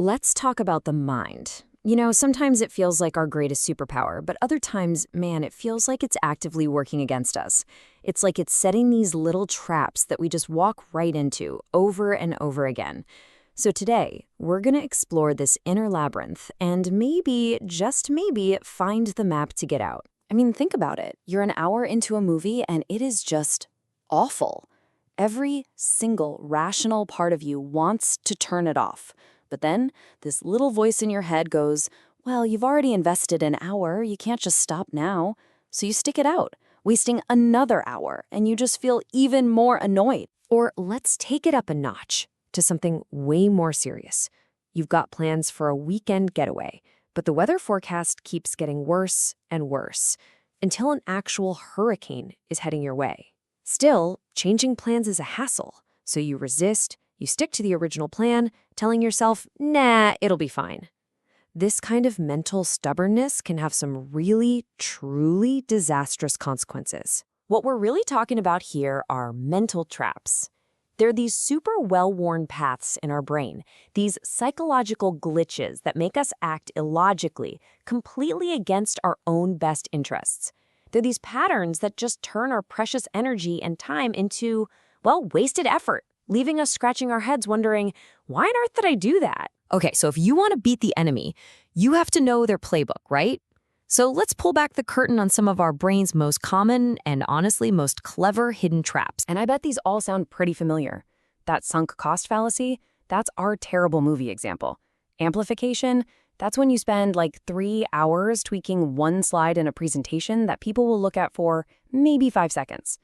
let's talk about the mind. Sometimes it feels like our greatest superpower, but other times, man, it feels like it's actively working against us. It's like it's setting these little traps that we just walk right into over and over again. So today, we're going to explore this inner labyrinth and maybe, just maybe, find the map to get out. I mean, think about it. You're an hour into a movie and it is just awful. Every single rational part of you wants to turn it off. But then this little voice in your head goes, well, you've already invested an hour. You can't just stop now. So you stick it out, wasting another hour, and you just feel even more annoyed. Or let's take it up a notch to something way more serious. You've got plans for a weekend getaway, but the weather forecast keeps getting worse and worse until an actual hurricane is heading your way. Still, changing plans is a hassle, so you resist. You stick to the original plan, telling yourself, nah, it'll be fine. This kind of mental stubbornness can have some really, truly disastrous consequences. What we're really talking about here are mental traps. They're these super well-worn paths in our brain, these psychological glitches that make us act illogically, completely against our own best interests. They're these patterns that just turn our precious energy and time into, well, wasted effort, leaving us scratching our heads wondering, why on earth did I do that? Okay, so if you want to beat the enemy, you have to know their playbook, right? So let's pull back the curtain on some of our brain's most common and honestly most clever hidden traps. And I bet these all sound pretty familiar. That sunk cost fallacy, that's our terrible movie example. Amplification, that's when you spend like 3 hours tweaking one slide in a presentation that people will look at for maybe 5 seconds.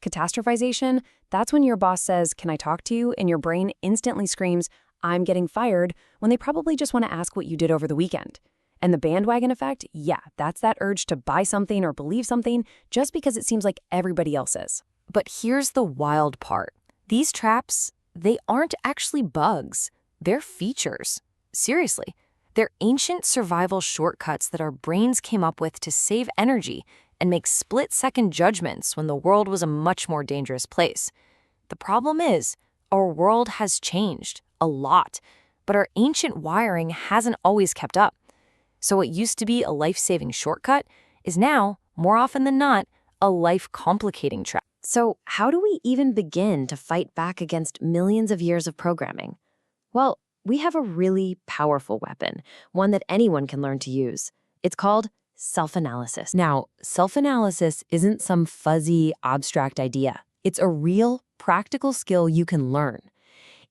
Catastrophization, that's when your boss says, "Can I talk to you?" and your brain instantly screams, "I'm getting fired," when they probably just want to ask what you did over the weekend. And the bandwagon effect, yeah, that's that urge to buy something or believe something just because it seems like everybody else is. But here's the wild part. These traps, they aren't actually bugs. They're features. Seriously. They're ancient survival shortcuts that our brains came up with to save energy and make split-second judgments when the world was a much more dangerous place. The problem is, our world has changed a lot, but our ancient wiring hasn't always kept up. So what used to be a life-saving shortcut is now, more often than not, a life-complicating trap. So how do we even begin to fight back against millions of years of programming? Well, we have a really powerful weapon, one that anyone can learn to use. It's called self-analysis. Now, self-analysis isn't some fuzzy, abstract idea. It's a real, practical skill you can learn.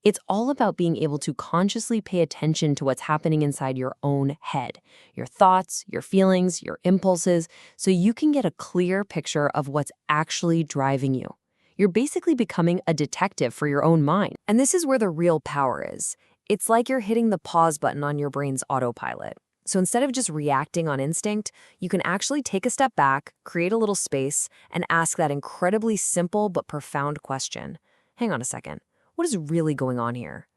It's all about being able to consciously pay attention to what's happening inside your own head, your thoughts, your feelings, your impulses, so you can get a clear picture of what's actually driving you. You're basically becoming a detective for your own mind. And this is where the real power is. It's like you're hitting the pause button on your brain's autopilot. So instead of just reacting on instinct, you can actually take a step back, create a little space, and ask that incredibly simple but profound question. Hang on a second. What is really going on here?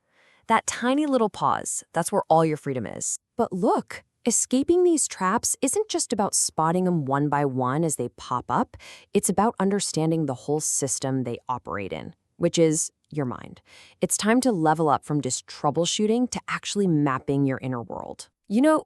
That tiny little pause, that's where all your freedom is. But look, escaping these traps isn't just about spotting them one by one as they pop up. It's about understanding the whole system they operate in, which is your mind. It's time to level up from just troubleshooting to actually mapping your inner world.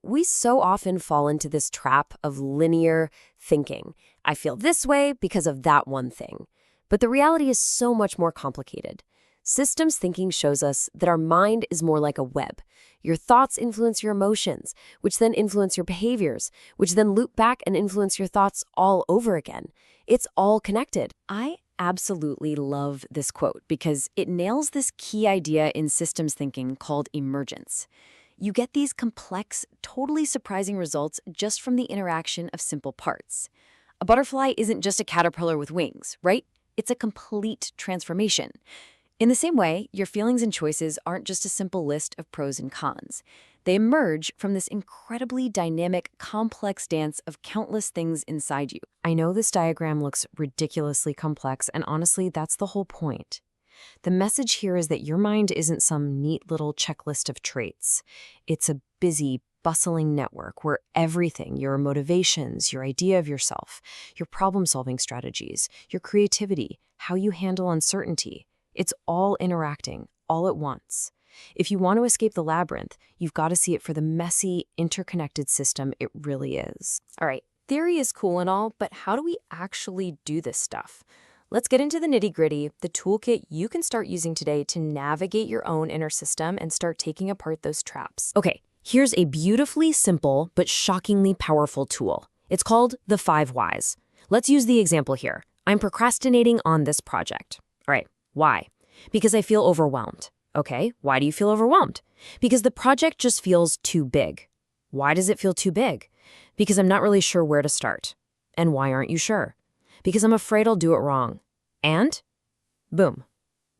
We so often fall into this trap of linear thinking. I feel this way because of that one thing. But the reality is so much more complicated. Systems thinking shows us that our mind is more like a web. Your thoughts influence your emotions, which then influence your behaviors, which then loop back and influence your thoughts all over again. It's all connected. I absolutely love this quote because it nails this key idea in systems thinking called emergence. You get these complex, totally surprising results just from the interaction of simple parts. A butterfly isn't just a caterpillar with wings, right? It's a complete transformation. In the same way, your feelings and choices aren't just a simple list of pros and cons. They emerge from this incredibly dynamic, complex dance of countless things inside you. I know this diagram looks ridiculously complex, and honestly, that's the whole point. The message here is that your mind isn't some neat little checklist of traits. It's a busy, bustling network where everything, your motivations, your idea of yourself, your problem-solving strategies, your creativity, how you handle uncertainty, it's all interacting, all at once. If you want to escape the labyrinth, you've got to see it for the messy, interconnected system it really is. All right, theory is cool and all, but how do we actually do this stuff? Let's get into the nitty-gritty, the toolkit you can start using today to navigate your own inner system and start taking apart those traps. Okay, here's a beautifully simple but shockingly powerful tool. It's called the 5 Whys. Let's use the example here. I'm procrastinating on this project. All right, why? Because I feel overwhelmed. Okay, why do you feel overwhelmed? Because the project just feels too big. Why does it feel too big? Because I'm not really sure where to start. And why aren't you sure? Because I'm afraid I'll do it wrong. And boom,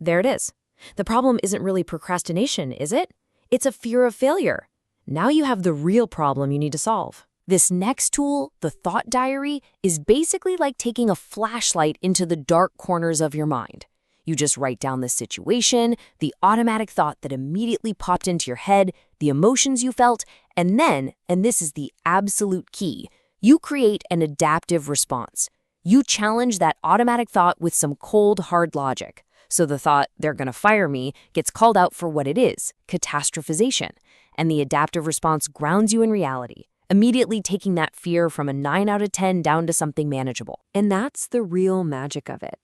there it is. The problem isn't really procrastination, is it? It's a fear of failure. Now you have the real problem you need to solve. This next tool, the thought diary, is basically like taking a flashlight into the dark corners of your mind. You just write down the situation, the automatic thought that immediately popped into your head, the emotions you felt, and then, and this is the absolute key, you create an adaptive response. You challenge that automatic thought with some cold, hard logic. So the thought, they're gonna fire me, gets called out for what it is, catastrophization. And the adaptive response grounds you in reality, immediately taking that fear from a 9 out of 10 down to something manageable. And that's the real magic of it.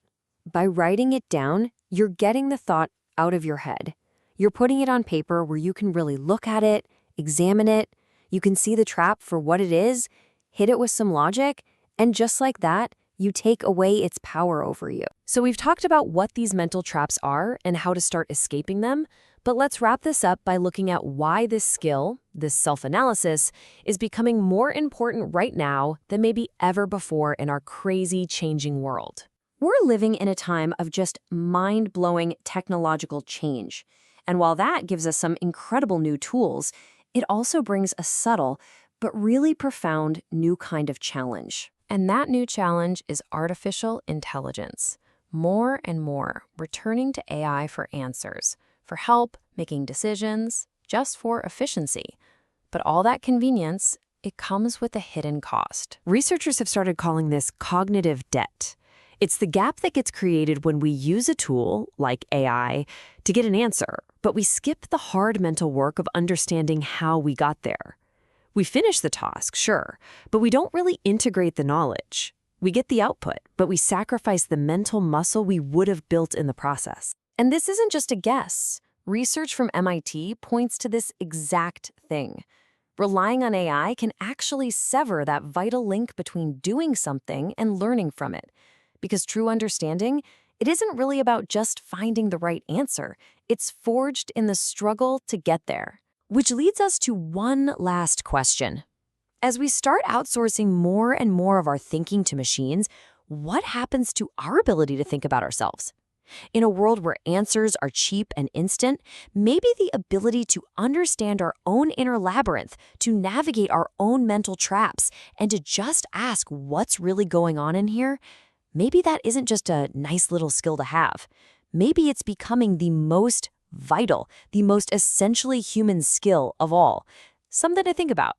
By writing it down, you're getting the thought out of your head. You're putting it on paper where you can really look at it, examine it, you can see the trap for what it is, hit it with some logic, and just like that, you take away its power over you. So we've talked about what these mental traps are and how to start escaping them, but let's wrap this up by looking at why this skill, this self-analysis, is becoming more important right now than maybe ever before in our crazy changing world. We're living in a time of just mind-blowing technological change. And while that gives us some incredible new tools, it also brings a subtle but really profound new kind of challenge. And that new challenge is artificial intelligence. More and more, we're turning to AI for answers, for help, making decisions, just for efficiency. But all that convenience, it comes with a hidden cost. Researchers have started calling this cognitive debt. It's the gap that gets created when we use a tool, like AI, to get an answer, but we skip the hard mental work of understanding how we got there. We finish the task, sure, but we don't really integrate the knowledge. We get the output, but we sacrifice the mental muscle we would have built in the process. And this isn't just a guess. Research from MIT points to this exact thing. Relying on AI can actually sever that vital link between doing something and learning from it. Because true understanding, it isn't really about just finding the right answer. It's forged in the struggle to get there. Which leads us to one last question. As we start outsourcing more and more of our thinking to machines, what happens to our ability to think about ourselves? In a world where answers are cheap and instant, maybe the ability to understand our own inner labyrinth, to navigate our own mental traps, and to just ask what's really going on in here, maybe that isn't just a nice little skill to have. Maybe it's becoming the most vital, the most essentially human skill of all. Something to think about.